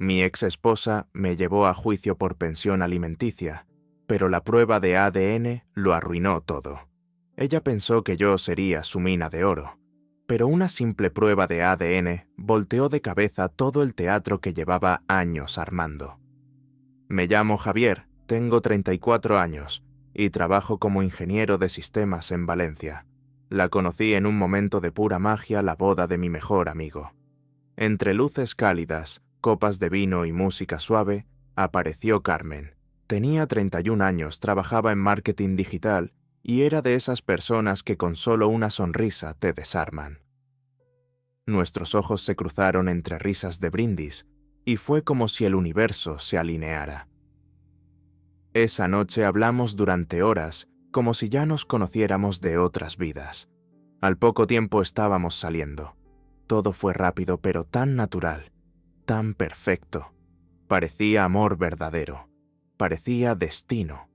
Mi ex esposa me llevó a juicio por pensión alimenticia, pero la prueba de ADN lo arruinó todo. Ella pensó que yo sería su mina de oro, pero una simple prueba de ADN volteó de cabeza todo el teatro que llevaba años armando. Me llamo Javier, tengo 34 años y trabajo como ingeniero de sistemas en Valencia. La conocí en un momento de pura magia, la boda de mi mejor amigo. Entre luces cálidas, copas de vino y música suave, apareció Carmen. Tenía 31 años, trabajaba en marketing digital y era de esas personas que con solo una sonrisa te desarman. Nuestros ojos se cruzaron entre risas de brindis y fue como si el universo se alineara. Esa noche hablamos durante horas, como si ya nos conociéramos de otras vidas. Al poco tiempo estábamos saliendo. Todo fue rápido, pero tan natural, tan perfecto. Parecía amor verdadero, parecía destino.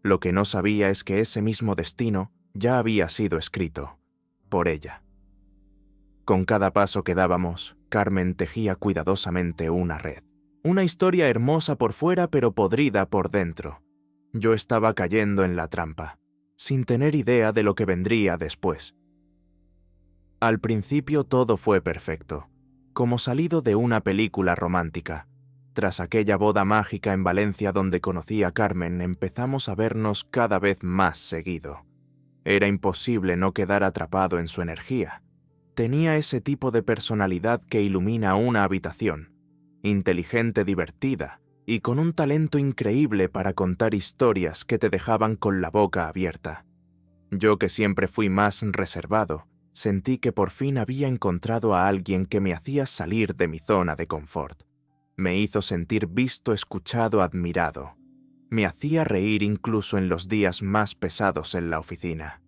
Lo que no sabía es que ese mismo destino ya había sido escrito, por ella. Con cada paso que dábamos, Carmen tejía cuidadosamente una red. Una historia hermosa por fuera pero podrida por dentro. Yo estaba cayendo en la trampa, sin tener idea de lo que vendría después. Al principio todo fue perfecto, como salido de una película romántica. Tras aquella boda mágica en Valencia donde conocí a Carmen, empezamos a vernos cada vez más seguido. Era imposible no quedar atrapado en su energía. Tenía ese tipo de personalidad que ilumina una habitación, inteligente, divertida y con un talento increíble para contar historias que te dejaban con la boca abierta. Yo, que siempre fui más reservado, sentí que por fin había encontrado a alguien que me hacía salir de mi zona de confort. Me hizo sentir visto, escuchado, admirado. Me hacía reír incluso en los días más pesados en la oficina.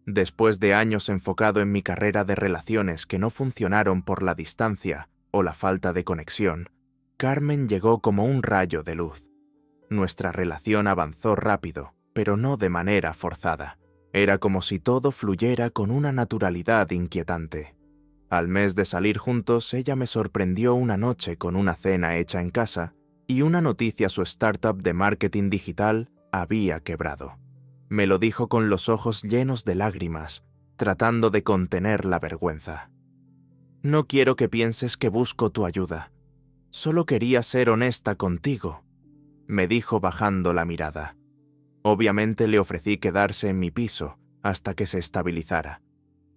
Después de años enfocado en mi carrera de relaciones que no funcionaron por la distancia o la falta de conexión, Carmen llegó como un rayo de luz. Nuestra relación avanzó rápido, pero no de manera forzada. Era como si todo fluyera con una naturalidad inquietante. Al mes de salir juntos, ella me sorprendió una noche con una cena hecha en casa y una noticia: su startup de marketing digital había quebrado. Me lo dijo con los ojos llenos de lágrimas, tratando de contener la vergüenza. No quiero que pienses que busco tu ayuda. Solo quería ser honesta contigo, me dijo bajando la mirada. Obviamente le ofrecí quedarse en mi piso hasta que se estabilizara.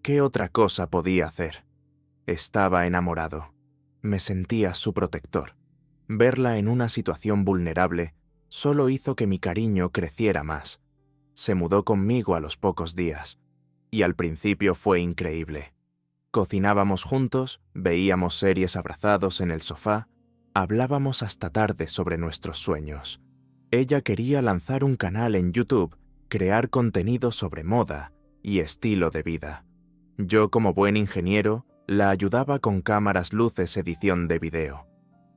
¿Qué otra cosa podía hacer? Estaba enamorado. Me sentía su protector. Verla en una situación vulnerable solo hizo que mi cariño creciera más. Se mudó conmigo a los pocos días, y al principio fue increíble. Cocinábamos juntos, veíamos series abrazados en el sofá, hablábamos hasta tarde sobre nuestros sueños. Ella quería lanzar un canal en YouTube, crear contenido sobre moda y estilo de vida. Yo, como buen ingeniero, la ayudaba con cámaras, luces, edición de video.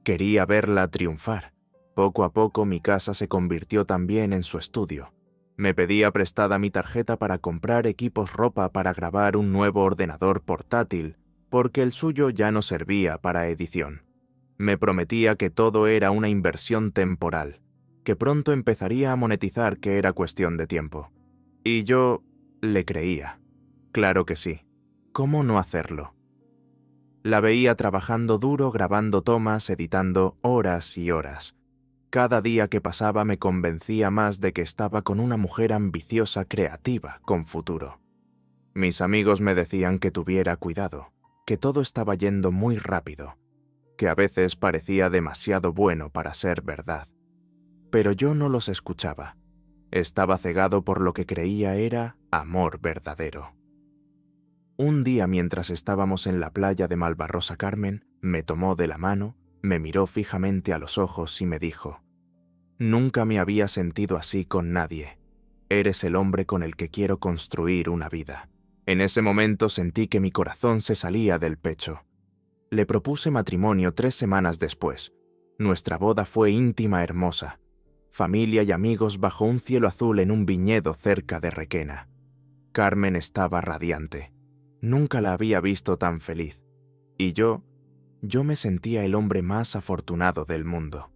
Quería verla triunfar. Poco a poco mi casa se convirtió también en su estudio. Me pedía prestada mi tarjeta para comprar equipos, ropa, para grabar, un nuevo ordenador portátil, porque el suyo ya no servía para edición. Me prometía que todo era una inversión temporal, que pronto empezaría a monetizar, que era cuestión de tiempo. Y yo le creía. Claro que sí. ¿Cómo no hacerlo? La veía trabajando duro, grabando tomas, editando horas y horas. Cada día que pasaba me convencía más de que estaba con una mujer ambiciosa, creativa, con futuro. Mis amigos me decían que tuviera cuidado, que todo estaba yendo muy rápido, que a veces parecía demasiado bueno para ser verdad. Pero yo no los escuchaba. Estaba cegado por lo que creía era amor verdadero. Un día, mientras estábamos en la playa de Malvarrosa, Carmen me tomó de la mano, me miró fijamente a los ojos y me dijo: «Nunca me había sentido así con nadie. Eres el hombre con el que quiero construir una vida». En ese momento sentí que mi corazón se salía del pecho. Le propuse matrimonio 3 semanas después. Nuestra boda fue íntima, hermosa. Familia y amigos bajo un cielo azul en un viñedo cerca de Requena. Carmen estaba radiante. Nunca la había visto tan feliz. Y yo yo me sentía el hombre más afortunado del mundo.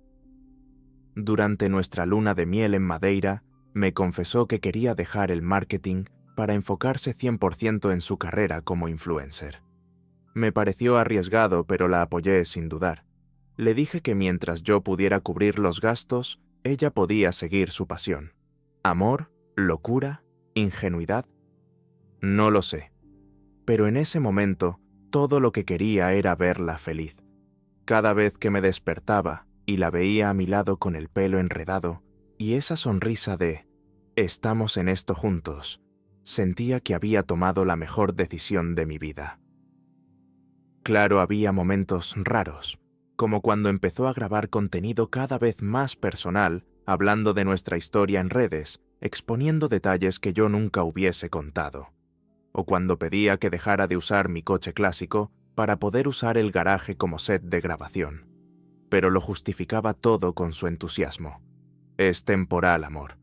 Durante nuestra luna de miel en Madeira, me confesó que quería dejar el marketing para enfocarse 100% en su carrera como influencer. Me pareció arriesgado, pero la apoyé sin dudar. Le dije que mientras yo pudiera cubrir los gastos, ella podía seguir su pasión. ¿Amor? ¿Locura? ¿Ingenuidad? No lo sé. Pero en ese momento, todo lo que quería era verla feliz. Cada vez que me despertaba y la veía a mi lado con el pelo enredado y esa sonrisa de «estamos en esto juntos», sentía que había tomado la mejor decisión de mi vida. Claro, había momentos raros, como cuando empezó a grabar contenido cada vez más personal, hablando de nuestra historia en redes, exponiendo detalles que yo nunca hubiese contado. O cuando pedía que dejara de usar mi coche clásico para poder usar el garaje como set de grabación. Pero lo justificaba todo con su entusiasmo. Es temporal, amor.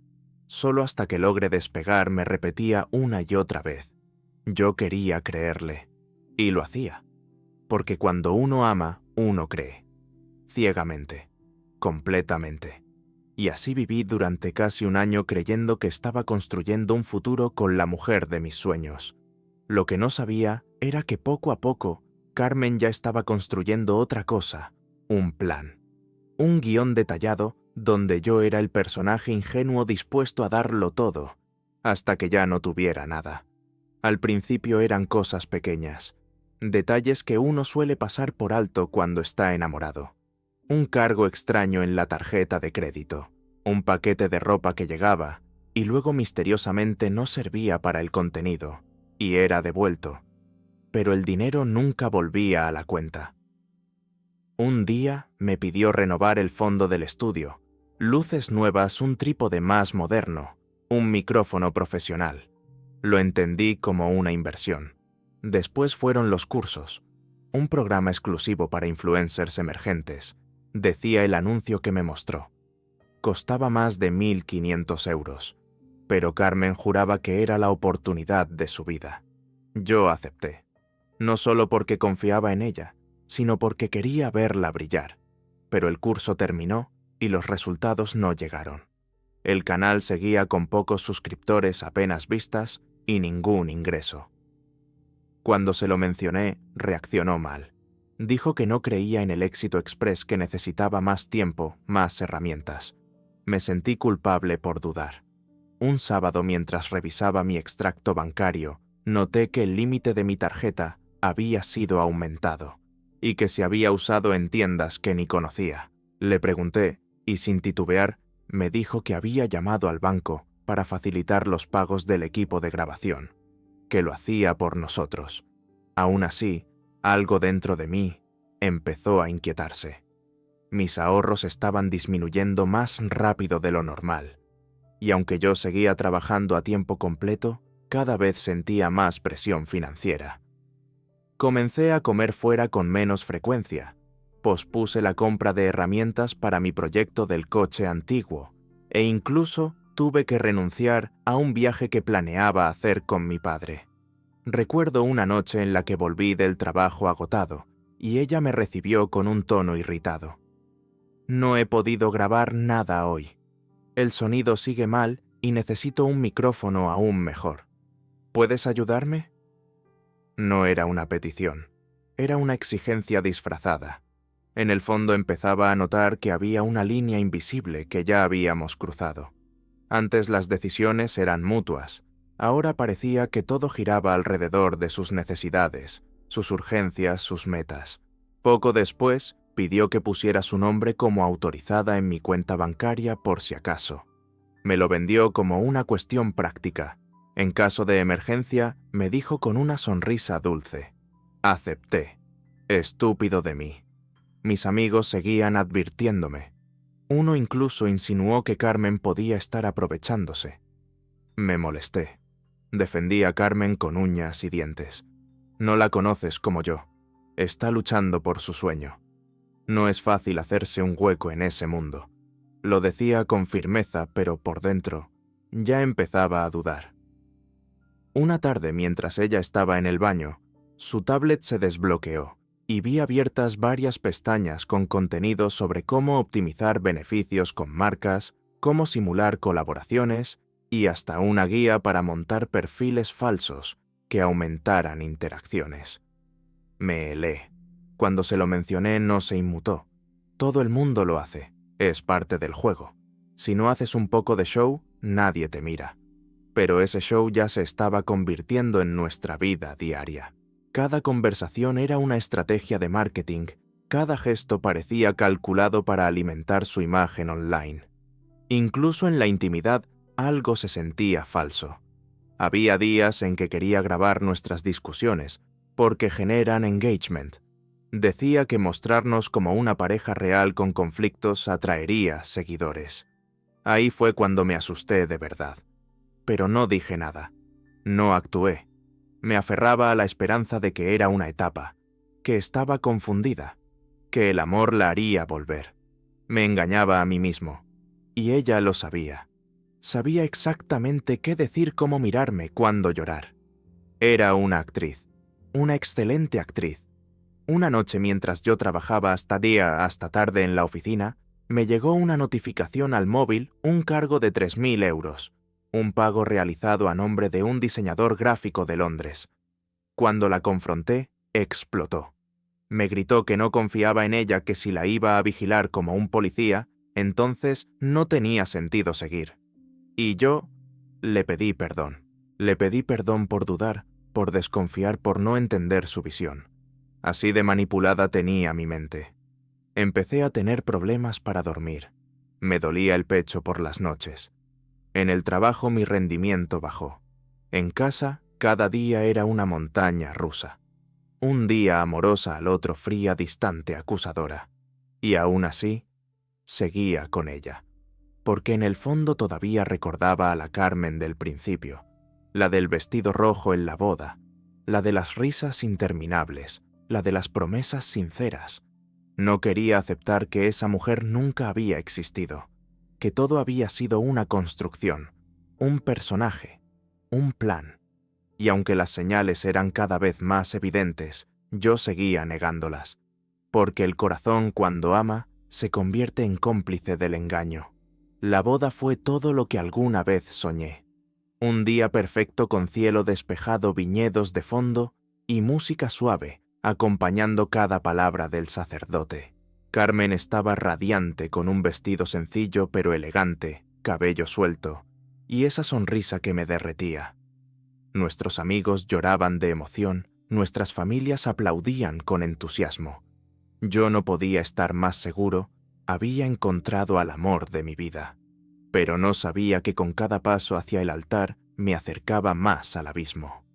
Solo hasta que logre despegar me repetía una y otra vez. Yo quería creerle. Y lo hacía. Porque cuando uno ama, uno cree. Ciegamente. Completamente. Y así viví durante casi un año creyendo que estaba construyendo un futuro con la mujer de mis sueños. Lo que no sabía era que poco a poco, Carmen ya estaba construyendo otra cosa, un plan. Un guión detallado donde yo era el personaje ingenuo dispuesto a darlo todo, hasta que ya no tuviera nada. Al principio eran cosas pequeñas, detalles que uno suele pasar por alto cuando está enamorado. Un cargo extraño en la tarjeta de crédito, un paquete de ropa que llegaba y luego misteriosamente no servía para el contenido y era devuelto, pero el dinero nunca volvía a la cuenta. Un día me pidió renovar el fondo del estudio, luces nuevas, un trípode más moderno, un micrófono profesional. Lo entendí como una inversión. Después fueron los cursos, un programa exclusivo para influencers emergentes, decía el anuncio que me mostró. Costaba más de 1.500 euros, pero Carmen juraba que era la oportunidad de su vida. Yo acepté, no solo porque confiaba en ella, sino porque quería verla brillar. Pero el curso terminó y los resultados no llegaron. El canal seguía con pocos suscriptores apenas vistas y ningún ingreso. Cuando se lo mencioné, reaccionó mal. Dijo que no creía en el éxito express, que necesitaba más tiempo, más herramientas. Me sentí culpable por dudar. Un sábado, mientras revisaba mi extracto bancario, noté que el límite de mi tarjeta había sido aumentado y que se había usado en tiendas que ni conocía. Le pregunté, y sin titubear, me dijo que había llamado al banco para facilitar los pagos del equipo de grabación, que lo hacía por nosotros. Aún así, algo dentro de mí empezó a inquietarse. Mis ahorros estaban disminuyendo más rápido de lo normal, y aunque yo seguía trabajando a tiempo completo, cada vez sentía más presión financiera. Comencé a comer fuera con menos frecuencia, pospuse la compra de herramientas para mi proyecto del coche antiguo, e incluso tuve que renunciar a un viaje que planeaba hacer con mi padre. Recuerdo una noche en la que volví del trabajo agotado, y ella me recibió con un tono irritado. No he podido grabar nada hoy. El sonido sigue mal y necesito un micrófono aún mejor. ¿Puedes ayudarme? No era una petición, era una exigencia disfrazada. En el fondo empezaba a notar que había una línea invisible que ya habíamos cruzado. Antes las decisiones eran mutuas, ahora parecía que todo giraba alrededor de sus necesidades, sus urgencias, sus metas. Poco después, pidió que pusiera su nombre como autorizada en mi cuenta bancaria por si acaso. Me lo vendió como una cuestión práctica. En caso de emergencia, me dijo con una sonrisa dulce. Acepté. Estúpido de mí. Mis amigos seguían advirtiéndome. Uno incluso insinuó que Carmen podía estar aprovechándose. Me molesté. Defendí a Carmen con uñas y dientes. No la conoces como yo. Está luchando por su sueño. No es fácil hacerse un hueco en ese mundo. Lo decía con firmeza, pero por dentro ya empezaba a dudar. Una tarde, mientras ella estaba en el baño, su tablet se desbloqueó y vi abiertas varias pestañas con contenido sobre cómo optimizar beneficios con marcas, cómo simular colaboraciones y hasta una guía para montar perfiles falsos que aumentaran interacciones. Me helé. Cuando se lo mencioné no se inmutó. Todo el mundo lo hace. Es parte del juego. Si no haces un poco de show, nadie te mira. Pero ese show ya se estaba convirtiendo en nuestra vida diaria. Cada conversación era una estrategia de marketing. Cada gesto parecía calculado para alimentar su imagen online. Incluso en la intimidad, algo se sentía falso. Había días en que quería grabar nuestras discusiones, porque generan engagement. Decía que mostrarnos como una pareja real con conflictos atraería seguidores. Ahí fue cuando me asusté de verdad. Pero no dije nada. No actué. Me aferraba a la esperanza de que era una etapa, que estaba confundida, que el amor la haría volver. Me engañaba a mí mismo. Y ella lo sabía. Sabía exactamente qué decir, cómo mirarme, cuándo llorar. Era una actriz. Una excelente actriz. Una noche mientras yo trabajaba hasta tarde en la oficina, me llegó una notificación al móvil, un cargo de 3.000 euros, un pago realizado a nombre de un diseñador gráfico de Londres. Cuando la confronté, explotó. Me gritó que no confiaba en ella, que si la iba a vigilar como un policía, entonces no tenía sentido seguir. Y yo le pedí perdón. Le pedí perdón por dudar, por desconfiar, por no entender su visión. Así de manipulada tenía mi mente. Empecé a tener problemas para dormir. Me dolía el pecho por las noches. En el trabajo mi rendimiento bajó. En casa, cada día era una montaña rusa. Un día amorosa, al otro fría, distante, acusadora. Y aún así, seguía con ella. Porque en el fondo todavía recordaba a la Carmen del principio, la del vestido rojo en la boda, la de las risas interminables, la de las promesas sinceras. No quería aceptar que esa mujer nunca había existido, que todo había sido una construcción, un personaje, un plan. Y aunque las señales eran cada vez más evidentes, yo seguía negándolas, porque el corazón, cuando ama, se convierte en cómplice del engaño. La boda fue todo lo que alguna vez soñé. Un día perfecto con cielo despejado, viñedos de fondo y música suave, acompañando cada palabra del sacerdote. Carmen estaba radiante con un vestido sencillo pero elegante, cabello suelto, y esa sonrisa que me derretía. Nuestros amigos lloraban de emoción, nuestras familias aplaudían con entusiasmo. Yo no podía estar más seguro, había encontrado al amor de mi vida. Pero no sabía que con cada paso hacia el altar me acercaba más al abismo.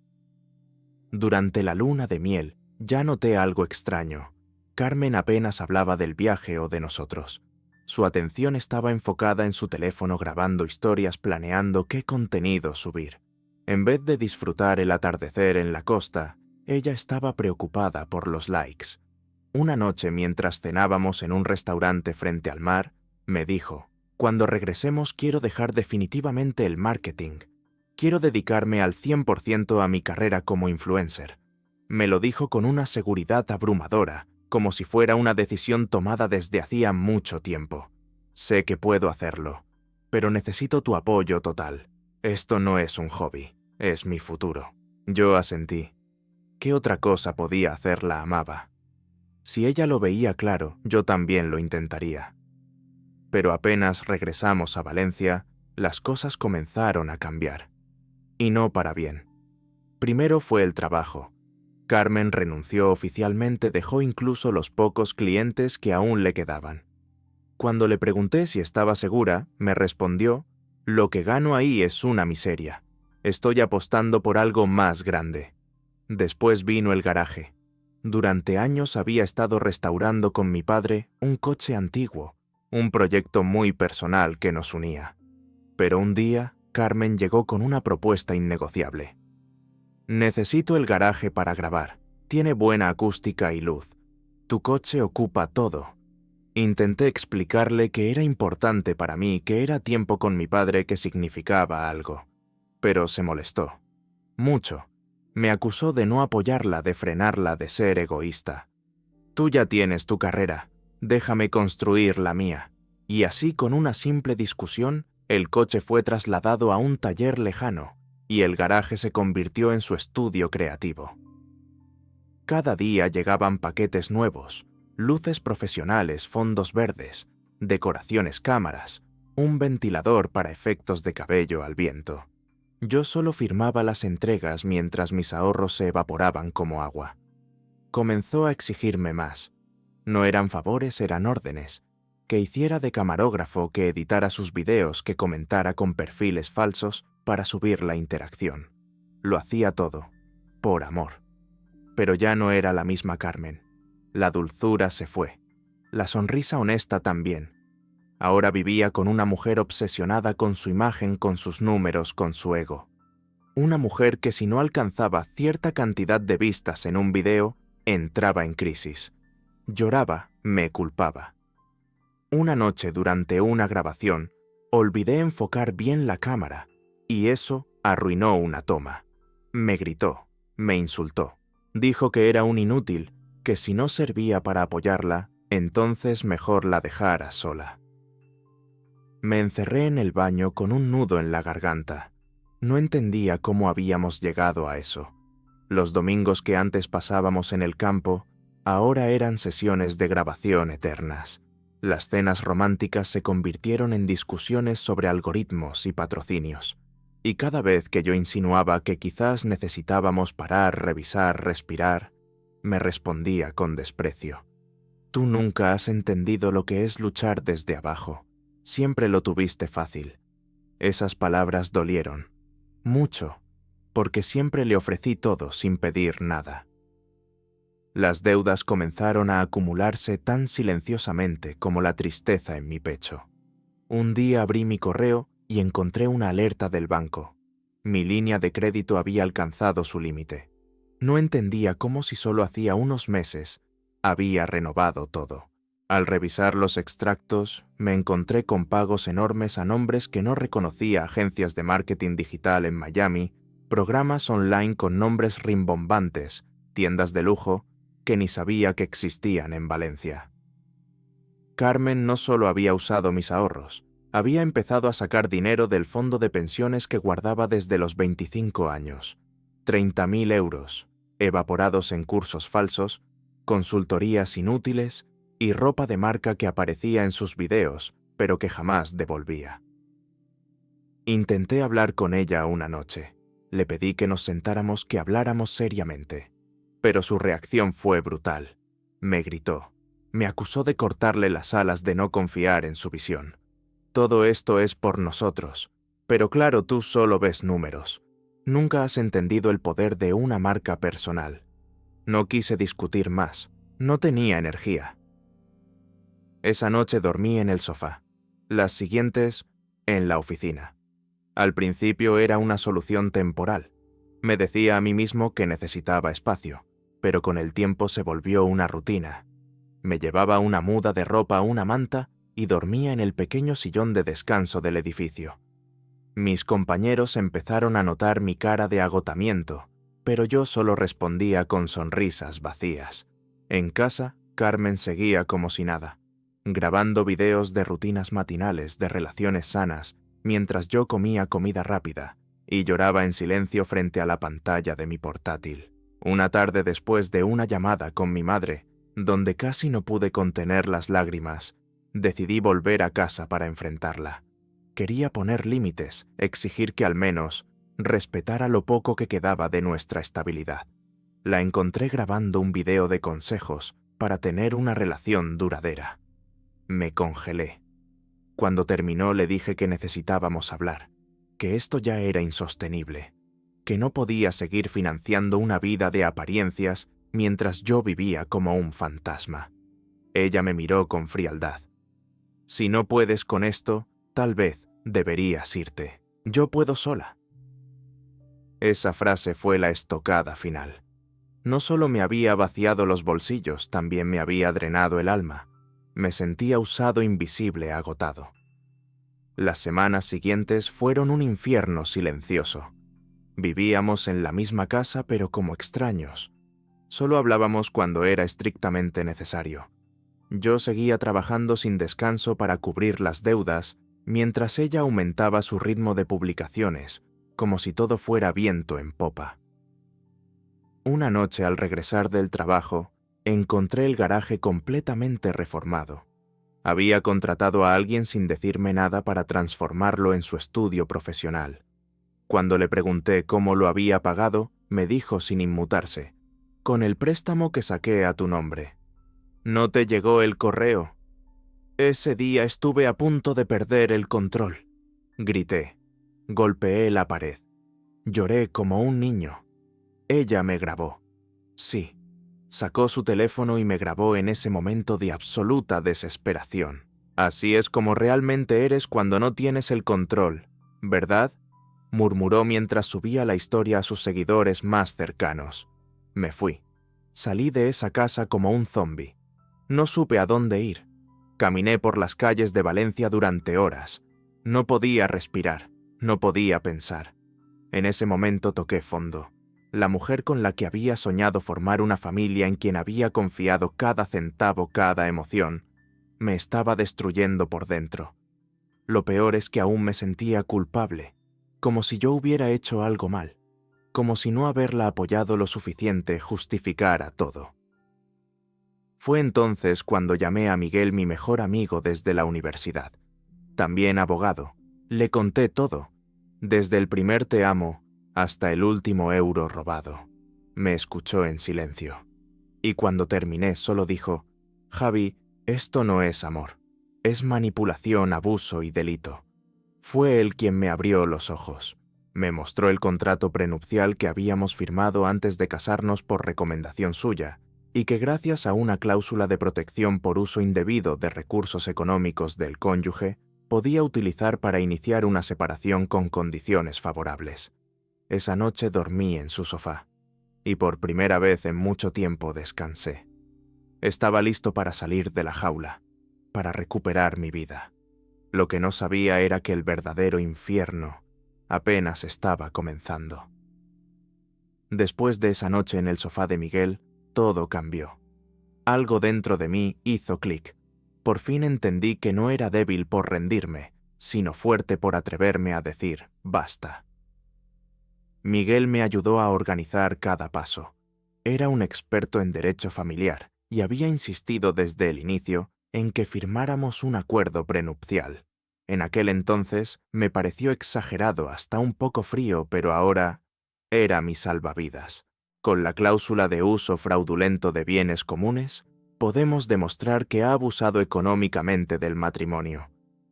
Durante la luna de miel ya noté algo extraño. Carmen apenas hablaba del viaje o de nosotros. Su atención estaba enfocada en su teléfono grabando historias, planeando qué contenido subir. En vez de disfrutar el atardecer en la costa, ella estaba preocupada por los likes. Una noche mientras cenábamos en un restaurante frente al mar, me dijo: «Cuando regresemos quiero dejar definitivamente el marketing. Quiero dedicarme al 100% a mi carrera como influencer». Me lo dijo con una seguridad abrumadora, como si fuera una decisión tomada desde hacía mucho tiempo. «Sé que puedo hacerlo, pero necesito tu apoyo total. Esto no es un hobby, es mi futuro». Yo asentí. ¿Qué otra cosa podía hacer? La amaba. Si ella lo veía claro, yo también lo intentaría. Pero apenas regresamos a Valencia, las cosas comenzaron a cambiar. Y no para bien. Primero fue el trabajo. Carmen renunció oficialmente, dejó incluso los pocos clientes que aún le quedaban. Cuando le pregunté si estaba segura, me respondió: «Lo que gano ahí es una miseria. Estoy apostando por algo más grande». Después vino el garaje. Durante años había estado restaurando con mi padre un coche antiguo, un proyecto muy personal que nos unía. Pero un día, Carmen llegó con una propuesta innegociable. «Necesito el garaje para grabar. Tiene buena acústica y luz. Tu coche ocupa todo». Intenté explicarle que era importante para mí, que era tiempo con mi padre, que significaba algo. Pero se molestó. Mucho. Me acusó de no apoyarla, de frenarla, de ser egoísta. Tú ya tienes tu carrera, déjame construir la mía. Y así, con una simple discusión, el coche fue trasladado a un taller lejano y el garaje se convirtió en su estudio creativo. Cada día llegaban paquetes nuevos, luces profesionales, fondos verdes, decoraciones, cámaras, un ventilador para efectos de cabello al viento. Yo solo firmaba las entregas mientras mis ahorros se evaporaban como agua. Comenzó a exigirme más. No eran favores, eran órdenes. Que hiciera de camarógrafo, que editara sus videos, que comentara con perfiles falsos para subir la interacción. Lo hacía todo, por amor. Pero ya no era la misma Carmen. La dulzura se fue. La sonrisa honesta también. Ahora vivía con una mujer obsesionada con su imagen, con sus números, con su ego. Una mujer que si no alcanzaba cierta cantidad de vistas en un video, entraba en crisis. Lloraba, me culpaba. Una noche durante una grabación, olvidé enfocar bien la cámara, y eso arruinó una toma. Me gritó, me insultó. Dijo que era un inútil, que si no servía para apoyarla, entonces mejor la dejara sola. Me encerré en el baño con un nudo en la garganta. No entendía cómo habíamos llegado a eso. Los domingos que antes pasábamos en el campo, ahora eran sesiones de grabación eternas. Las cenas románticas se convirtieron en discusiones sobre algoritmos y patrocinios. Y cada vez que yo insinuaba que quizás necesitábamos parar, revisar, respirar, me respondía con desprecio. Tú nunca has entendido lo que es luchar desde abajo. Siempre lo tuviste fácil. Esas palabras dolieron. Mucho, porque siempre le ofrecí todo sin pedir nada. Las deudas comenzaron a acumularse tan silenciosamente como la tristeza en mi pecho. Un día abrí mi correo y encontré una alerta del banco. Mi línea de crédito había alcanzado su límite. No entendía cómo, si solo hacía unos meses había renovado todo. Al revisar los extractos, me encontré con pagos enormes a nombres que no reconocía, agencias de marketing digital en Miami, programas online con nombres rimbombantes, tiendas de lujo que ni sabía que existían en Valencia. Carmen no solo había usado mis ahorros, había empezado a sacar dinero del fondo de pensiones que guardaba desde los 25 años. 30.000 euros, evaporados en cursos falsos, consultorías inútiles y ropa de marca que aparecía en sus videos, pero que jamás devolvía. Intenté hablar con ella una noche. Le pedí que nos sentáramos, que habláramos seriamente. Pero su reacción fue brutal. Me gritó. Me acusó de cortarle las alas, de no confiar en su visión. Todo esto es por nosotros. Pero claro, tú solo ves números. Nunca has entendido el poder de una marca personal. No quise discutir más. No tenía energía. Esa noche dormí en el sofá. Las siguientes, en la oficina. Al principio era una solución temporal. Me decía a mí mismo que necesitaba espacio, pero con el tiempo se volvió una rutina. Me llevaba una muda de ropa, una manta, y dormía en el pequeño sillón de descanso del edificio. Mis compañeros empezaron a notar mi cara de agotamiento, pero yo solo respondía con sonrisas vacías. En casa, Carmen seguía como si nada, grabando videos de rutinas matinales, de relaciones sanas, mientras yo comía comida rápida y lloraba en silencio frente a la pantalla de mi portátil. Una tarde, después de una llamada con mi madre, donde casi no pude contener las lágrimas, decidí volver a casa para enfrentarla. Quería poner límites, exigir que al menos respetara lo poco que quedaba de nuestra estabilidad. La encontré grabando un video de consejos para tener una relación duradera. Me congelé. Cuando terminó, le dije que necesitábamos hablar, que esto ya era insostenible, que no podía seguir financiando una vida de apariencias mientras yo vivía como un fantasma. Ella me miró con frialdad. Si no puedes con esto, tal vez deberías irte. Yo puedo sola. Esa frase fue la estocada final. No solo me había vaciado los bolsillos, también me había drenado el alma. Me sentía usado, invisible, agotado. Las semanas siguientes fueron un infierno silencioso. Vivíamos en la misma casa, pero como extraños. Solo hablábamos cuando era estrictamente necesario. Yo seguía trabajando sin descanso para cubrir las deudas, mientras ella aumentaba su ritmo de publicaciones, como si todo fuera viento en popa. Una noche al regresar del trabajo, encontré el garaje completamente reformado. Había contratado a alguien sin decirme nada para transformarlo en su estudio profesional. Cuando le pregunté cómo lo había pagado, me dijo sin inmutarse: «Con el préstamo que saqué a tu nombre». «¿No te llegó el correo?» «Ese día estuve a punto de perder el control», grité. Golpeé la pared. Lloré como un niño. Ella me grabó. Sí, sacó su teléfono y me grabó en ese momento de absoluta desesperación. «Así es como realmente eres cuando no tienes el control, ¿verdad?», murmuró mientras subía la historia a sus seguidores más cercanos. Me fui. Salí de esa casa como un zombi. No supe a dónde ir. Caminé por las calles de Valencia durante horas. No podía respirar, no podía pensar. En ese momento toqué fondo. La mujer con la que había soñado formar una familia, en quien había confiado cada centavo, cada emoción, me estaba destruyendo por dentro. Lo peor es que aún me sentía culpable, como si yo hubiera hecho algo mal, como si no haberla apoyado lo suficiente justificara todo. Fue entonces cuando llamé a Miguel, mi mejor amigo desde la universidad, también abogado. Le conté todo, desde el primer te amo hasta el último euro robado. Me escuchó en silencio. Y cuando terminé solo dijo: «Javi, esto no es amor. Es manipulación, abuso y delito». Fue él quien me abrió los ojos. Me mostró el contrato prenupcial que habíamos firmado antes de casarnos por recomendación suya, y que gracias a una cláusula de protección por uso indebido de recursos económicos del cónyuge, podía utilizar para iniciar una separación con condiciones favorables. Esa noche dormí en su sofá, y por primera vez en mucho tiempo descansé. Estaba listo para salir de la jaula, para recuperar mi vida. Lo que no sabía era que el verdadero infierno apenas estaba comenzando. Después de esa noche en el sofá de Miguel, todo cambió. Algo dentro de mí hizo clic. Por fin entendí que no era débil por rendirme, sino fuerte por atreverme a decir basta. Miguel me ayudó a organizar cada paso. Era un experto en derecho familiar y había insistido desde el inicio en que firmáramos un acuerdo prenupcial. En aquel entonces me pareció exagerado, hasta un poco frío, pero ahora era mi salvavidas. Con la cláusula de uso fraudulento de bienes comunes, podemos demostrar que ha abusado económicamente del matrimonio.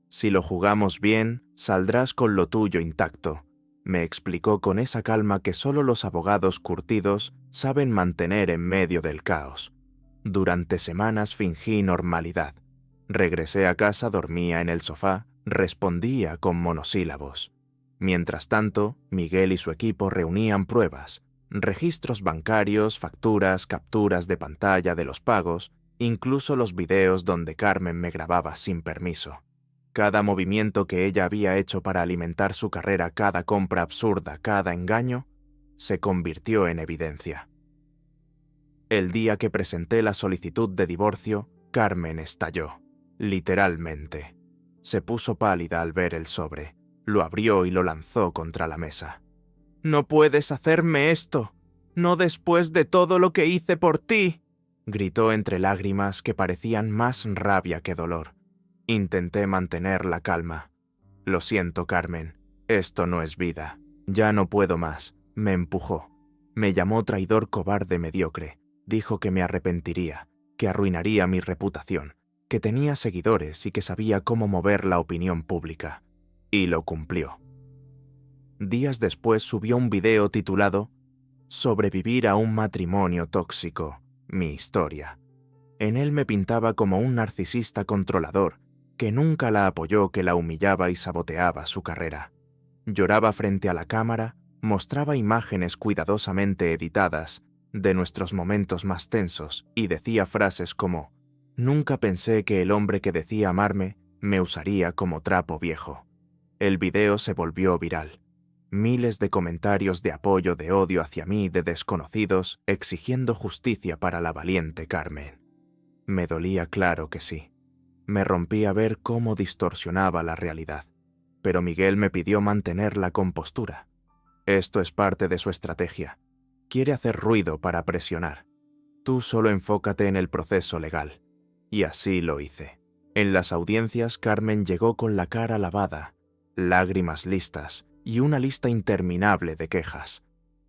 Si lo jugamos bien, saldrás con lo tuyo intacto, me explicó con esa calma que solo los abogados curtidos saben mantener en medio del caos. Durante semanas fingí normalidad. Regresé a casa, dormía en el sofá, respondía con monosílabos. Mientras tanto, Miguel y su equipo reunían pruebas, registros bancarios, facturas, capturas de pantalla de los pagos, incluso los videos donde Carmen me grababa sin permiso. Cada movimiento que ella había hecho para alimentar su carrera, cada compra absurda, cada engaño, se convirtió en evidencia. El día que presenté la solicitud de divorcio, Carmen estalló, literalmente. Se puso pálida al ver el sobre, lo abrió y lo lanzó contra la mesa. «No puedes hacerme esto, no después de todo lo que hice por ti», gritó entre lágrimas que parecían más rabia que dolor. Intenté mantener la calma. «Lo siento, Carmen, esto no es vida, ya no puedo más». Me empujó. Me llamó traidor, cobarde, mediocre. Dijo que me arrepentiría, que arruinaría mi reputación, que tenía seguidores y que sabía cómo mover la opinión pública. Y lo cumplió. Días después subió un video titulado «Sobrevivir a un matrimonio tóxico, mi historia». En él me pintaba como un narcisista controlador que nunca la apoyó, que la humillaba y saboteaba su carrera. Lloraba frente a la cámara, mostraba imágenes cuidadosamente editadas de nuestros momentos más tensos y decía frases como «Nunca pensé que el hombre que decía amarme me usaría como trapo viejo». El video se volvió viral. miles de comentarios de apoyo, de odio hacia mí, de desconocidos, exigiendo justicia para la valiente Carmen. Me dolía, claro que sí. Me rompía ver cómo distorsionaba la realidad. Pero Miguel me pidió mantener la compostura. Esto es parte de su estrategia. Quiere hacer ruido para presionar. Tú solo enfócate en el proceso legal. Y así lo hice. En las audiencias, Carmen llegó con la cara lavada, lágrimas listas y una lista interminable de quejas.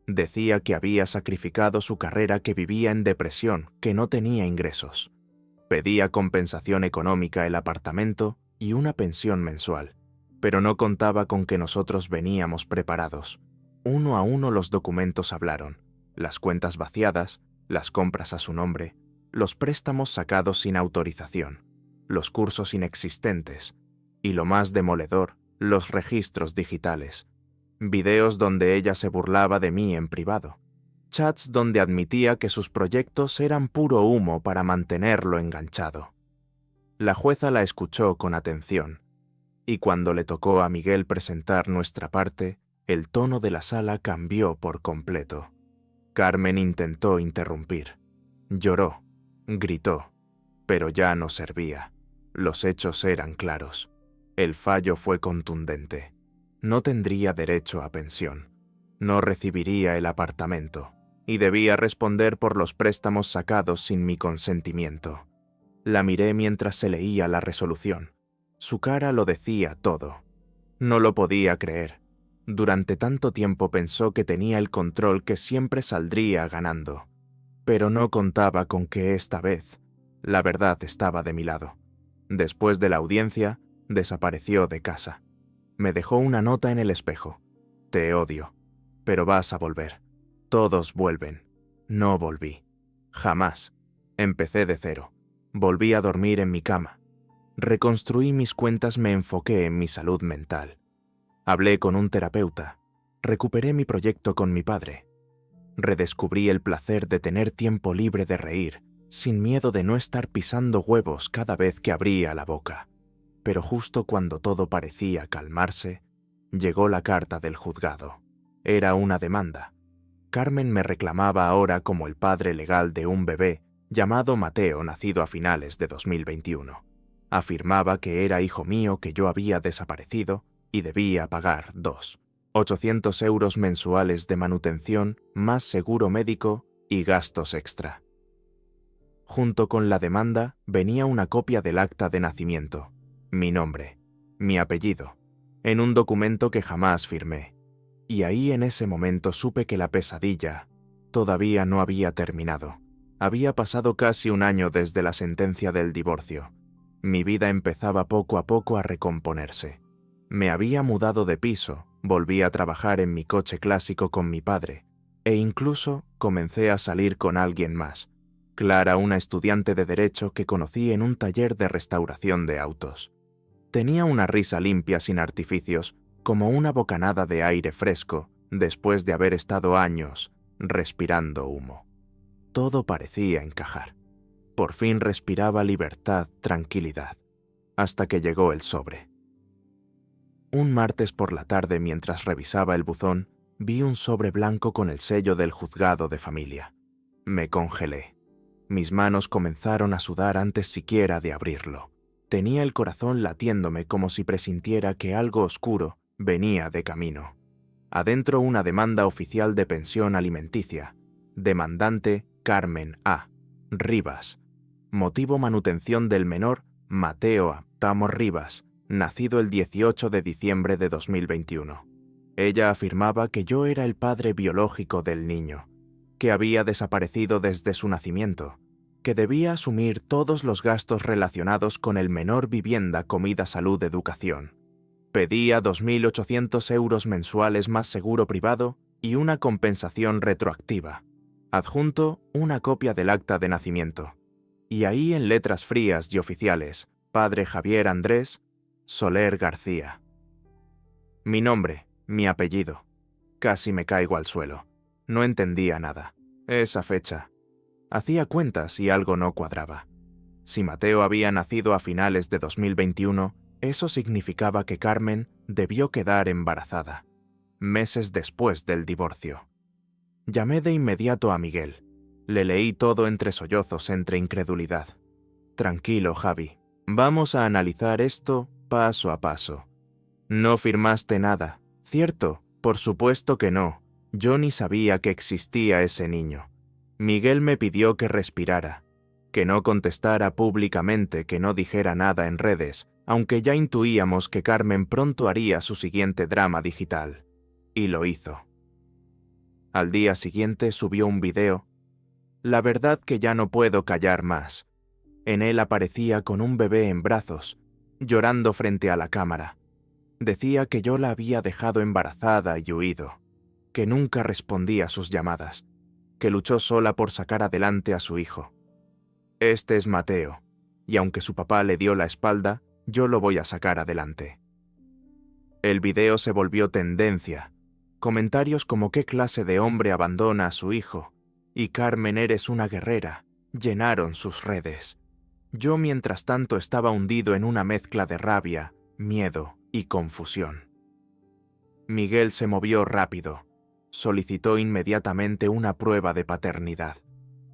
Decía que había sacrificado su carrera, que vivía en depresión, que no tenía ingresos. Pedía compensación económica, el apartamento y una pensión mensual, pero no contaba con que nosotros veníamos preparados. Uno a uno los documentos hablaron, las cuentas vaciadas, las compras a su nombre, los préstamos sacados sin autorización, los cursos inexistentes y, lo más demoledor, los registros digitales. Videos donde ella se burlaba de mí en privado. Chats donde admitía que sus proyectos eran puro humo para mantenerlo enganchado. La jueza la escuchó con atención, y cuando le tocó a Miguel presentar nuestra parte, el tono de la sala cambió por completo. Carmen intentó interrumpir. Lloró, gritó, pero ya no servía. Los hechos eran claros. El fallo fue contundente. No tendría derecho a pensión. No recibiría el apartamento. Y debía responder por los préstamos sacados sin mi consentimiento. La miré mientras se leía la resolución. Su cara lo decía todo. No lo podía creer. Durante tanto tiempo pensó que tenía el control, que siempre saldría ganando. Pero no contaba con que esta vez la verdad estaba de mi lado. Después de la audiencia, desapareció de casa. Me dejó una nota en el espejo. Te odio, pero vas a volver. Todos vuelven. No volví. Jamás. Empecé de cero. Volví a dormir en mi cama. Reconstruí mis cuentas, me enfoqué en mi salud mental. Hablé con un terapeuta. Recuperé mi proyecto con mi padre. Redescubrí el placer de tener tiempo libre, de reír, sin miedo, de no estar pisando huevos cada vez que abría la boca. Pero justo cuando todo parecía calmarse, llegó la carta del juzgado. Era una demanda. Carmen me reclamaba ahora como el padre legal de un bebé llamado Mateo, nacido a finales de 2021. Afirmaba que era hijo mío, que yo había desaparecido y debía pagar 800 euros mensuales de manutención, más seguro médico y gastos extra. Junto con la demanda venía una copia del acta de nacimiento, mi nombre, mi apellido, en un documento que jamás firmé. Y ahí, en ese momento, supe que la pesadilla todavía no había terminado. Había pasado casi un año desde la sentencia del divorcio. Mi vida empezaba poco a poco a recomponerse. Me había mudado de piso, volví a trabajar en mi coche clásico con mi padre, e incluso comencé a salir con alguien más. Clara, una estudiante de Derecho que conocí en un taller de restauración de autos. Tenía una risa limpia, sin artificios, como una bocanada de aire fresco después de haber estado años respirando humo. Todo parecía encajar. Por fin respiraba libertad, tranquilidad, hasta que llegó el sobre. Un martes por la tarde, mientras revisaba el buzón, vi un sobre blanco con el sello del juzgado de familia. Me congelé. Mis manos comenzaron a sudar antes siquiera de abrirlo. Tenía el corazón latiéndome como si presintiera que algo oscuro venía de camino. Adentro, una demanda oficial de pensión alimenticia. Demandante Carmen A. Rivas. Motivo: manutención del menor Mateo A. Tamo Rivas, nacido el 18 de diciembre de 2021. Ella afirmaba que yo era el padre biológico del niño, que había desaparecido desde su nacimiento, que debía asumir todos los gastos relacionados con el menor: vivienda, comida, salud, educación. Pedía 2.800 euros mensuales más seguro privado y una compensación retroactiva. Adjunto, una copia del acta de nacimiento. Y ahí, en letras frías y oficiales, padre Javier Andrés Soler García. Mi nombre, mi apellido. Casi me caigo al suelo. No entendía nada. Esa fecha. Hacía cuentas y algo no cuadraba. Si Mateo había nacido a finales de 2021, eso significaba que Carmen debió quedar embarazada. meses después del divorcio. Llamé de inmediato a Miguel. Le leí todo entre sollozos, entre incredulidad. Tranquilo, Javi. Vamos a analizar esto paso a paso. No firmaste nada, ¿cierto? Por supuesto que no. Yo ni sabía que existía ese niño. Miguel me pidió que respirara, que no contestara públicamente, que no dijera nada en redes, aunque ya intuíamos que Carmen pronto haría su siguiente drama digital. Y lo hizo. Al día siguiente subió un video. La verdad que ya no puedo callar más. En él aparecía con un bebé en brazos, llorando frente a la cámara. Decía que yo la había dejado embarazada y huido, que nunca respondía a sus llamadas, que luchó sola por sacar adelante a su hijo. Este es Mateo, y aunque su papá le dio la espalda, yo lo voy a sacar adelante. El video se volvió tendencia. Comentarios como ¿qué clase de hombre abandona a su hijo? Y Carmen, eres una guerrera, llenaron sus redes. Yo mientras tanto estaba hundido en una mezcla de rabia, miedo y confusión. Miguel se movió rápido. Solicitó inmediatamente una prueba de paternidad.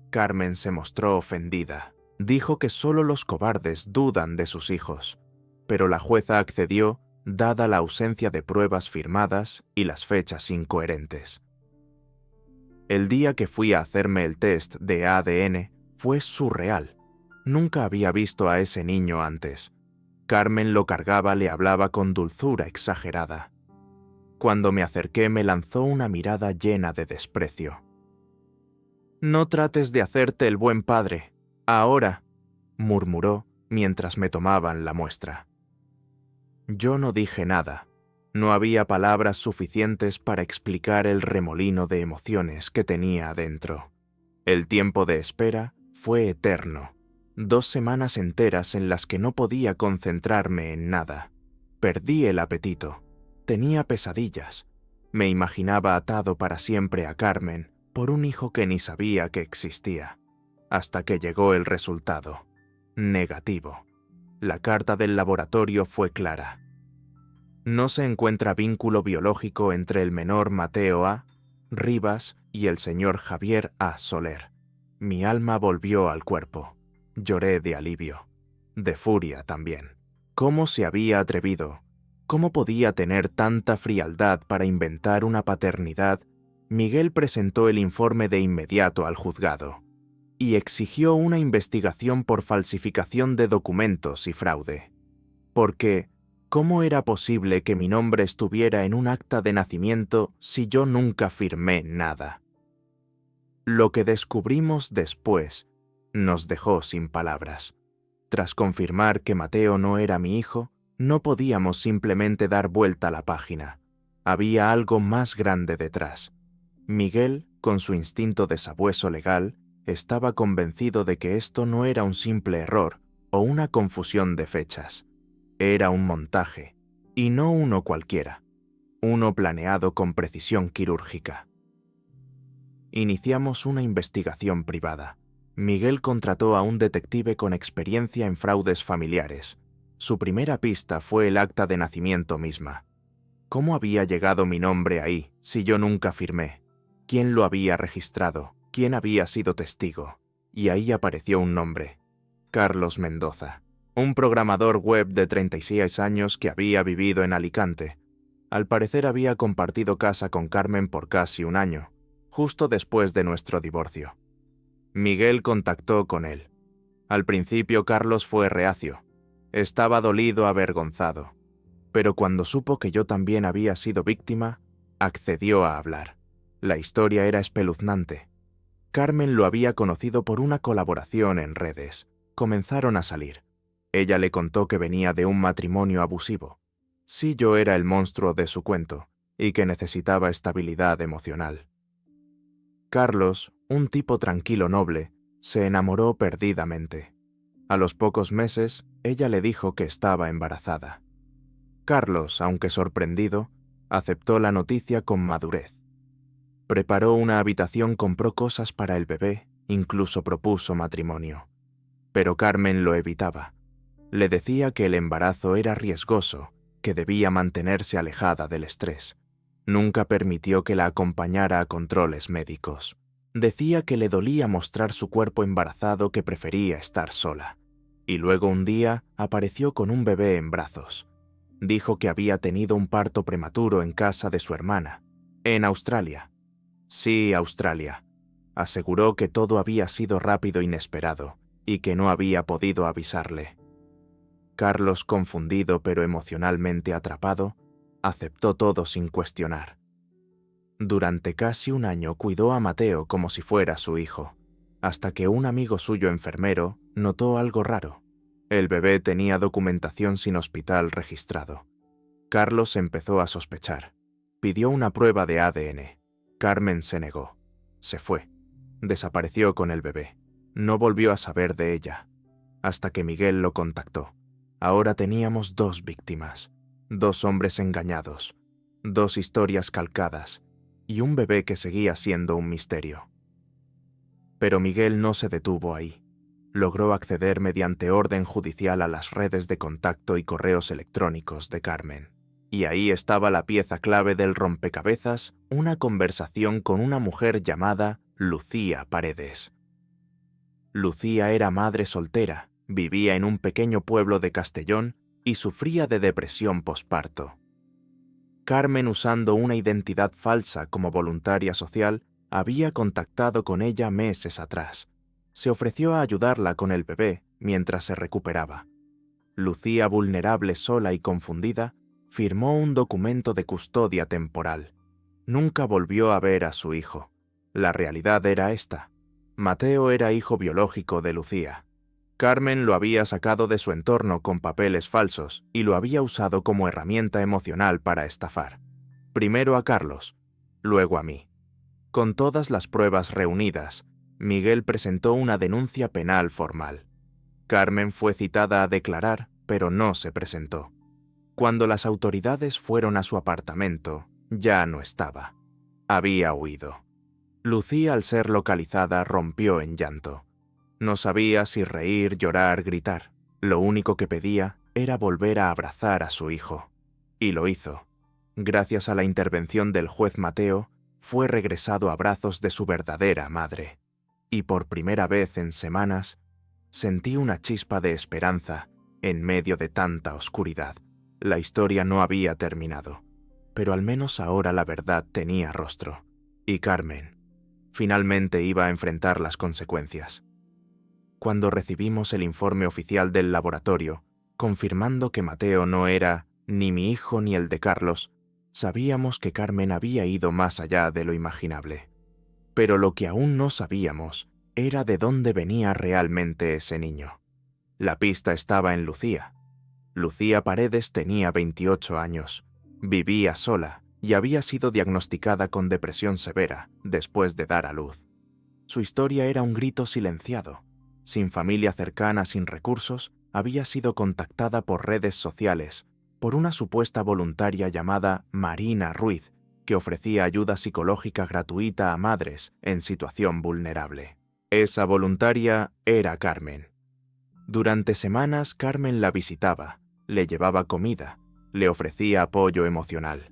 Carmen se mostró ofendida. Dijo que solo los cobardes dudan de sus hijos, pero la jueza accedió dada la ausencia de pruebas firmadas y las fechas incoherentes. El día que fui a hacerme el test de ADN fue surreal. Nunca había visto a ese niño antes. Carmen lo cargaba, le hablaba con dulzura exagerada. Cuando me acerqué me lanzó una mirada llena de desprecio. «No trates de hacerte el buen padre, ahora», murmuró mientras me tomaban la muestra. Yo no dije nada. No había palabras suficientes para explicar el remolino de emociones que tenía adentro. El tiempo de espera fue eterno. 2 semanas enteras en las que no podía concentrarme en nada. Perdí el apetito. Tenía pesadillas. Me imaginaba atado para siempre a Carmen por un hijo que ni sabía que existía. Hasta que llegó el resultado. Negativo. La carta del laboratorio fue clara. No se encuentra vínculo biológico entre el menor Mateo A. Rivas y el señor Javier A. Soler. Mi alma volvió al cuerpo. Lloré de alivio, de furia también. ¿Cómo se había atrevido? ¿Cómo podía tener tanta frialdad para inventar una paternidad? Miguel presentó el informe de inmediato al juzgado y exigió una investigación por falsificación de documentos y fraude. Porque, ¿cómo era posible que mi nombre estuviera en un acta de nacimiento si yo nunca firmé nada? Lo que descubrimos después nos dejó sin palabras. Tras confirmar que Mateo no era mi hijo, no podíamos simplemente dar vuelta a la página. Había algo más grande detrás. Miguel, con su instinto de sabueso legal, estaba convencido de que esto no era un simple error o una confusión de fechas. Era un montaje, y no uno cualquiera, uno planeado con precisión quirúrgica. Iniciamos una investigación privada. Miguel contrató a un detective con experiencia en fraudes familiares. Su primera pista fue el acta de nacimiento misma. ¿Cómo había llegado mi nombre ahí si yo nunca firmé? ¿Quién lo había registrado? ¿Quién había sido testigo? Y ahí apareció un nombre: Carlos Mendoza, un programador web de 36 años que había vivido en Alicante. Al parecer había compartido casa con Carmen por casi un año, justo después de nuestro divorcio. Miguel contactó con él. Al principio Carlos fue reacio. Estaba dolido, avergonzado. Pero cuando supo que yo también había sido víctima, accedió a hablar. La historia era espeluznante. Carmen lo había conocido por una colaboración en redes. Comenzaron a salir. Ella le contó que venía de un matrimonio abusivo. Sí, yo era el monstruo de su cuento y que necesitaba estabilidad emocional. Carlos, un tipo tranquilo noble, se enamoró perdidamente. A los pocos meses, ella le dijo que estaba embarazada. Carlos, aunque sorprendido, aceptó la noticia con madurez. Preparó una habitación, compró cosas para el bebé, incluso propuso matrimonio. Pero Carmen lo evitaba. Le decía que el embarazo era riesgoso, que debía mantenerse alejada del estrés. Nunca permitió que la acompañara a controles médicos. Decía que le dolía mostrar su cuerpo embarazado, que prefería estar sola. Y luego un día apareció con un bebé en brazos. Dijo que había tenido un parto prematuro en casa de su hermana, en Australia. Sí, Australia. Aseguró que todo había sido rápido e inesperado y que no había podido avisarle. Carlos, confundido pero emocionalmente atrapado, aceptó todo sin cuestionar. Durante casi un año cuidó a Mateo como si fuera su hijo, hasta que un amigo suyo enfermero notó algo raro. El bebé tenía documentación sin hospital registrado. Carlos empezó a sospechar. Pidió una prueba de ADN. Carmen se negó. Se fue. Desapareció con el bebé. No volvió a saber de ella, hasta que Miguel lo contactó. Ahora teníamos 2 víctimas, 2 hombres engañados, 2 historias calcadas y un bebé que seguía siendo un misterio. Pero Miguel no se detuvo ahí. Logró acceder mediante orden judicial a las redes de contacto y correos electrónicos de Carmen. Y ahí estaba la pieza clave del rompecabezas, una conversación con una mujer llamada Lucía Paredes. Lucía era madre soltera, vivía en un pequeño pueblo de Castellón y sufría de depresión posparto. Carmen, usando una identidad falsa como voluntaria social, había contactado con ella meses atrás. Se ofreció a ayudarla con el bebé mientras se recuperaba. Lucía, vulnerable, sola y confundida, firmó un documento de custodia temporal. Nunca volvió a ver a su hijo. La realidad era esta. Mateo era hijo biológico de Lucía. Carmen lo había sacado de su entorno con papeles falsos y lo había usado como herramienta emocional para estafar. Primero a Carlos, luego a mí. Con todas las pruebas reunidas, Miguel presentó una denuncia penal formal. Carmen fue citada a declarar, pero no se presentó. Cuando las autoridades fueron a su apartamento, ya no estaba. Había huido. Lucía, al ser localizada, rompió en llanto. No sabía si reír, llorar, gritar. Lo único que pedía era volver a abrazar a su hijo. Y lo hizo. Gracias a la intervención del juez Mateo, fue regresado a brazos de su verdadera madre. Y por primera vez en semanas, sentí una chispa de esperanza en medio de tanta oscuridad. La historia no había terminado, pero al menos ahora la verdad tenía rostro. Y Carmen finalmente iba a enfrentar las consecuencias. Cuando recibimos el informe oficial del laboratorio, confirmando que Mateo no era ni mi hijo ni el de Carlos, sabíamos que Carmen había ido más allá de lo imaginable. Pero lo que aún no sabíamos era de dónde venía realmente ese niño. La pista estaba en Lucía. Lucía Paredes tenía 28 años, vivía sola y había sido diagnosticada con depresión severa después de dar a luz. Su historia era un grito silenciado. Sin familia cercana, sin recursos, había sido contactada por redes sociales, por una supuesta voluntaria llamada Marina Ruiz, que ofrecía ayuda psicológica gratuita a madres en situación vulnerable. Esa voluntaria era Carmen. Durante semanas Carmen la visitaba, le llevaba comida, le ofrecía apoyo emocional.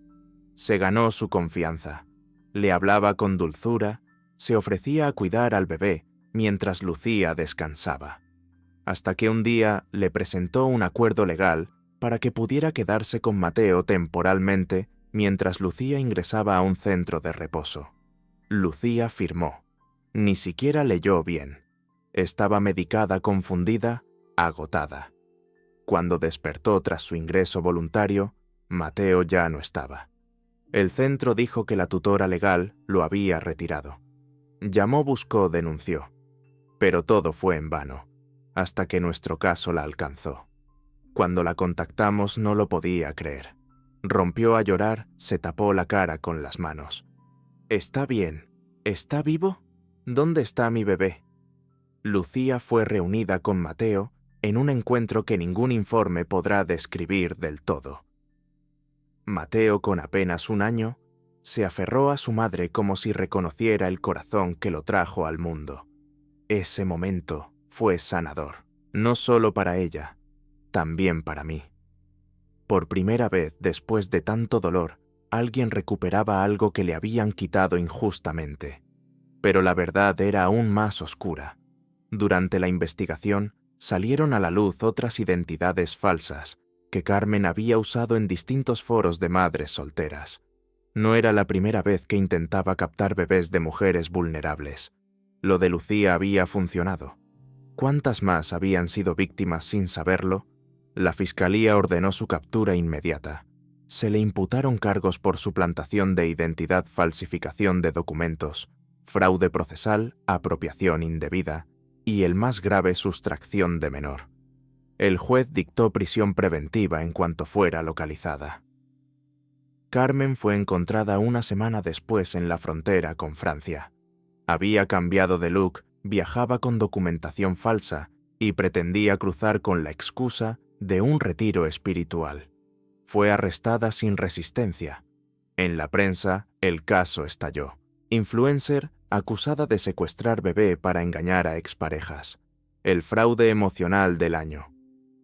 Se ganó su confianza, le hablaba con dulzura, se ofrecía a cuidar al bebé mientras Lucía descansaba. Hasta que un día le presentó un acuerdo legal para que pudiera quedarse con Mateo temporalmente mientras Lucía ingresaba a un centro de reposo. Lucía firmó. Ni siquiera leyó bien. Estaba medicada, confundida, agotada. Cuando despertó tras su ingreso voluntario, Mateo ya no estaba. El centro dijo que la tutora legal lo había retirado. Llamó, buscó, denunció. Pero todo fue en vano, hasta que nuestro caso la alcanzó. Cuando la contactamos no lo podía creer. Rompió a llorar, se tapó la cara con las manos. ¿Está bien? ¿Está vivo? ¿Dónde está mi bebé? Lucía fue reunida con Mateo en un encuentro que ningún informe podrá describir del todo. Mateo, con apenas un año, se aferró a su madre como si reconociera el corazón que lo trajo al mundo. Ese momento fue sanador, no solo para ella, también para mí. Por primera vez después de tanto dolor, alguien recuperaba algo que le habían quitado injustamente. Pero la verdad era aún más oscura. Durante la investigación, salieron a la luz otras identidades falsas que Carmen había usado en distintos foros de madres solteras. No era la primera vez que intentaba captar bebés de mujeres vulnerables. Lo de Lucía había funcionado. ¿Cuántas más habían sido víctimas sin saberlo? La fiscalía ordenó su captura inmediata. Se le imputaron cargos por suplantación de identidad, falsificación de documentos, fraude procesal, apropiación indebida y, el más grave, sustracción de menor. El juez dictó prisión preventiva en cuanto fuera localizada. Carmen fue encontrada una semana después en la frontera con Francia. Había cambiado de look, viajaba con documentación falsa y pretendía cruzar con la excusa de un retiro espiritual. Fue arrestada sin resistencia. En la prensa, el caso estalló. Influencer acusada de secuestrar bebé para engañar a exparejas. El fraude emocional del año.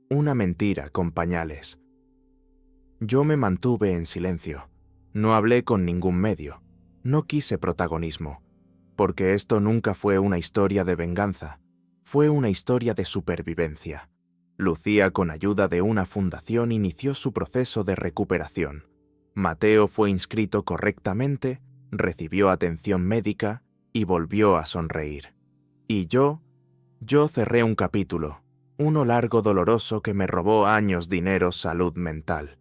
Una mentira con pañales. Yo me mantuve en silencio. No hablé con ningún medio. No quise protagonismo. Porque esto nunca fue una historia de venganza. Fue una historia de supervivencia. Lucía, con ayuda de una fundación, inició su proceso de recuperación. Mateo fue inscrito correctamente, recibió atención médica y volvió a sonreír. Y yo cerré un capítulo, uno largo, doloroso, que me robó años, dinero, salud mental.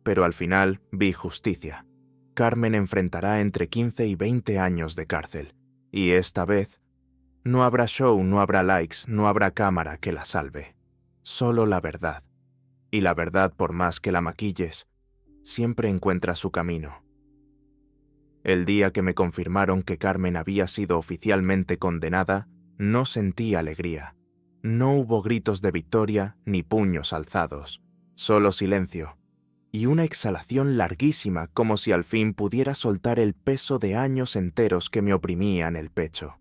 Pero al final vi justicia. Carmen enfrentará entre 15 y 20 años de cárcel. Y esta vez no habrá show, no habrá likes, no habrá cámara que la salve. Solo la verdad. Y la verdad, por más que la maquilles, siempre encuentra su camino. El día que me confirmaron que Carmen había sido oficialmente condenada, no sentí alegría. No hubo gritos de victoria ni puños alzados, solo silencio y una exhalación larguísima, como si al fin pudiera soltar el peso de años enteros que me oprimían el pecho.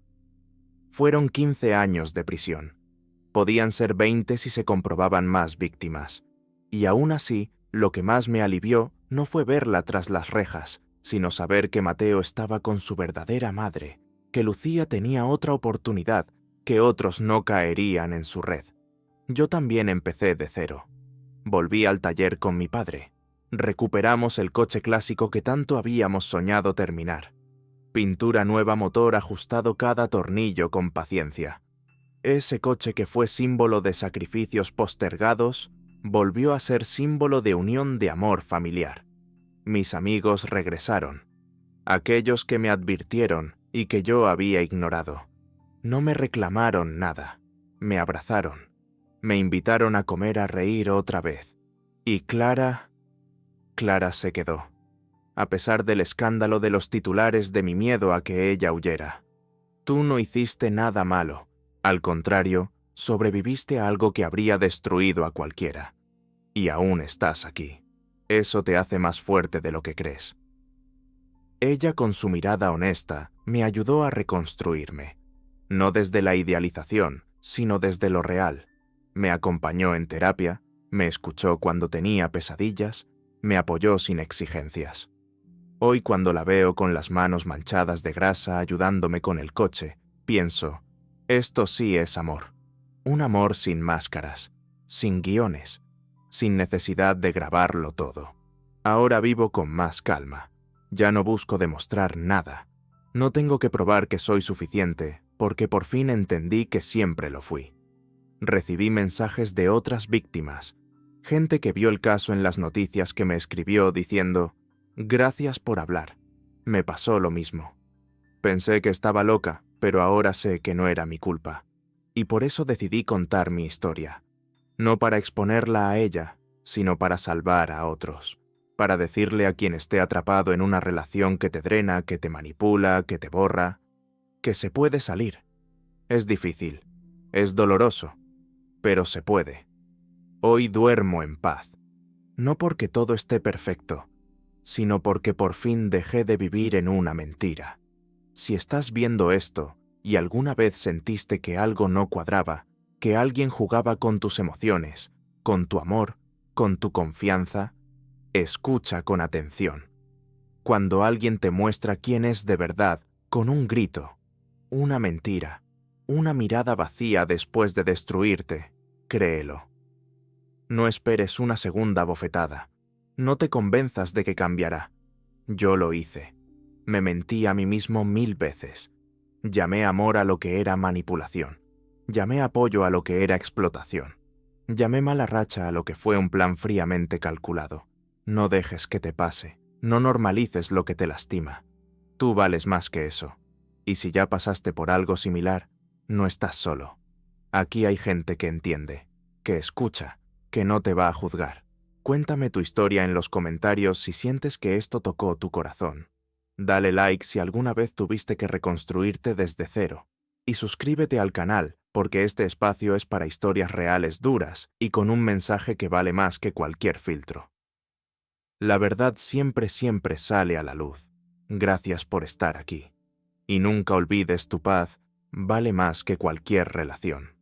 Fueron 15 años de prisión. Podían ser 20 si se comprobaban más víctimas. Y aún así, lo que más me alivió no fue verla tras las rejas, sino saber que Mateo estaba con su verdadera madre, que Lucía tenía otra oportunidad, que otros no caerían en su red. Yo también empecé de cero. Volví al taller con mi padre. Recuperamos el coche clásico que tanto habíamos soñado terminar. Pintura nueva, motor ajustado, cada tornillo con paciencia. Ese coche que fue símbolo de sacrificios postergados, volvió a ser símbolo de unión, de amor familiar. Mis amigos regresaron. Aquellos que me advirtieron y que yo había ignorado. No me reclamaron nada. Me abrazaron. Me invitaron a comer, a reír otra vez. Y Clara se quedó, a pesar del escándalo de los titulares, de mi miedo a que ella huyera. Tú no hiciste nada malo. Al contrario, sobreviviste a algo que habría destruido a cualquiera. Y aún estás aquí. Eso te hace más fuerte de lo que crees. Ella, con su mirada honesta, me ayudó a reconstruirme. No desde la idealización, sino desde lo real. Me acompañó en terapia, me escuchó cuando tenía pesadillas, me apoyó sin exigencias. Hoy, cuando la veo con las manos manchadas de grasa ayudándome con el coche, pienso, esto sí es amor. Un amor sin máscaras, sin guiones, sin necesidad de grabarlo todo. Ahora vivo con más calma. Ya no busco demostrar nada. No tengo que probar que soy suficiente, porque por fin entendí que siempre lo fui. Recibí mensajes de otras víctimas, gente que vio el caso en las noticias, que me escribió diciendo, «Gracias por hablar. Me pasó lo mismo. Pensé que estaba loca, pero ahora sé que no era mi culpa. Y por eso decidí contar mi historia. No para exponerla a ella, sino para salvar a otros. Para decirle a quien esté atrapado en una relación que te drena, que te manipula, que te borra, que se puede salir. Es difícil, es doloroso, pero se puede. Hoy duermo en paz. No porque todo esté perfecto, sino porque por fin dejé de vivir en una mentira. Si estás viendo esto y alguna vez sentiste que algo no cuadraba, que alguien jugaba con tus emociones, con tu amor, con tu confianza, escucha con atención. Cuando alguien te muestra quién es de verdad, con un grito, una mentira, una mirada vacía después de destruirte, créelo. No esperes una segunda bofetada. No te convenzas de que cambiará. Yo lo hice. Me mentí a mí mismo 1000 veces. Llamé amor a lo que era manipulación. Llamé apoyo a lo que era explotación. Llamé mala racha a lo que fue un plan fríamente calculado. No dejes que te pase. No normalices lo que te lastima. Tú vales más que eso. Y si ya pasaste por algo similar, no estás solo. Aquí hay gente que entiende, que escucha, que no te va a juzgar. Cuéntame tu historia en los comentarios si sientes que esto tocó tu corazón. Dale like si alguna vez tuviste que reconstruirte desde cero. Y suscríbete al canal, porque este espacio es para historias reales duras y con un mensaje que vale más que cualquier filtro. La verdad siempre sale a la luz. Gracias por estar aquí. Y nunca olvides tu paz vale más que cualquier relación.